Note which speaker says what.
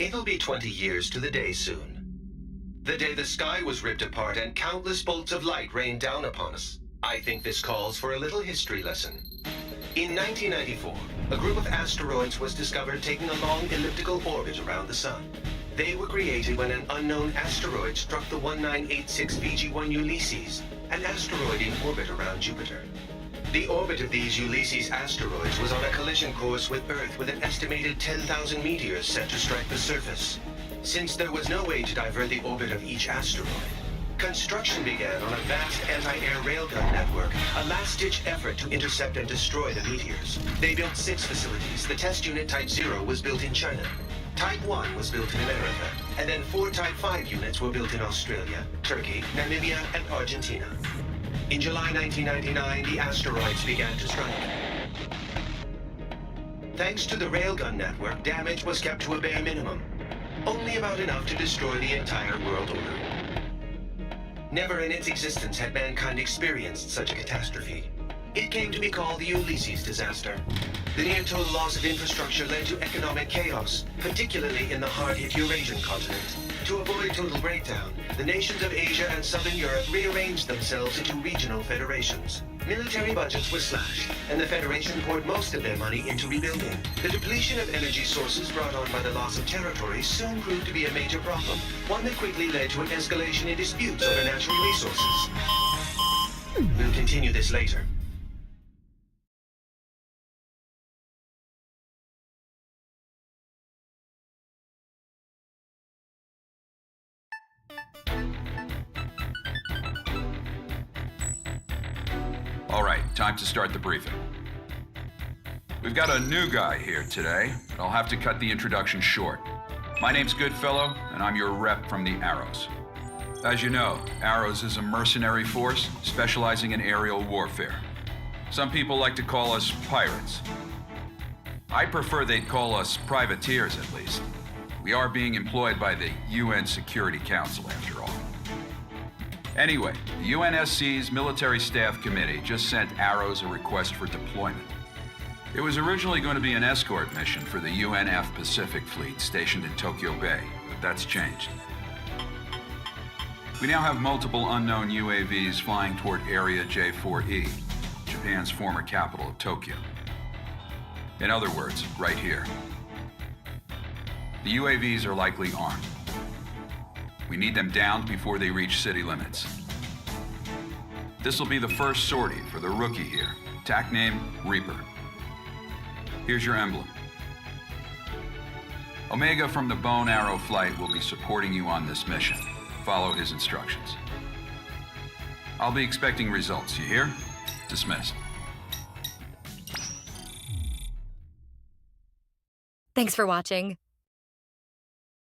Speaker 1: It'll be 20 years to the day soon. The day the sky was ripped apart and countless bolts of light rained down upon us. I think this calls for a little history lesson. In 1994, a group of asteroids was discovered taking a long elliptical orbit around the Sun. They were created when an unknown asteroid struck the 1986 VG-1 Ulysses, an asteroid in orbit around Jupiter. The orbit of these Ulysses asteroids was on a collision course with Earth with an estimated 10,000 meteors set to strike the surface. Since there was no way to divert the orbit of each asteroid, construction began on a vast anti-air railgun network, a last-ditch effort to intercept and destroy the meteors. They built 6 facilities. The test unit Type 0 was built in China. Type 1 was built in America, and then 4 Type 5 units were built in Australia, Turkey, Namibia, and Argentina. In July 1999, the asteroids began to strike. Thanks to the railgun network, damage was kept to a bare minimum, only about enough to destroy the entire world order. Never in its existence had mankind experienced such a catastrophe. It came to be called the Ulysses disaster. The near-total loss of infrastructure led to economic chaos, particularly in the hard-hit Eurasian continent. To avoid total breakdown, the nations of Asia and Southern Europe rearranged themselves into regional federations. Military budgets were slashed, and the Federation poured most of their money into rebuilding. The depletion of energy sources brought on by the loss of territory soon proved to be a major problem, one that quickly led to an escalation in disputes over natural resources. We'll continue this later.
Speaker 2: All right, time to start the briefing. We've got a new guy here today, but I'll have to cut the introduction short. My name's Goodfellow, and I'm your rep from the Arrows. As you know, Arrows is a mercenary force specializing in aerial warfare. Some people like to call us pirates. I prefer they'd call us privateers, at least. We are being employed by the UN Security Council, after all. Anyway, the UNSC's Military Staff Committee just sent Arrows a request for deployment. It was originally going to be an escort mission for the UNF Pacific Fleet stationed in Tokyo Bay, but that's changed. We now have multiple unknown UAVs flying toward Area J4E, Japan's former capital of Tokyo. In other words, right here. The UAVs are likely armed. We need them downed before they reach city limits. This will be the first sortie for the rookie here. TAC name, Reaper. Here's your emblem. Omega from the Bone Arrow Flight will be supporting you on this mission. Follow his instructions. I'll be expecting results, you hear? Dismissed.
Speaker 3: Thanks for watching.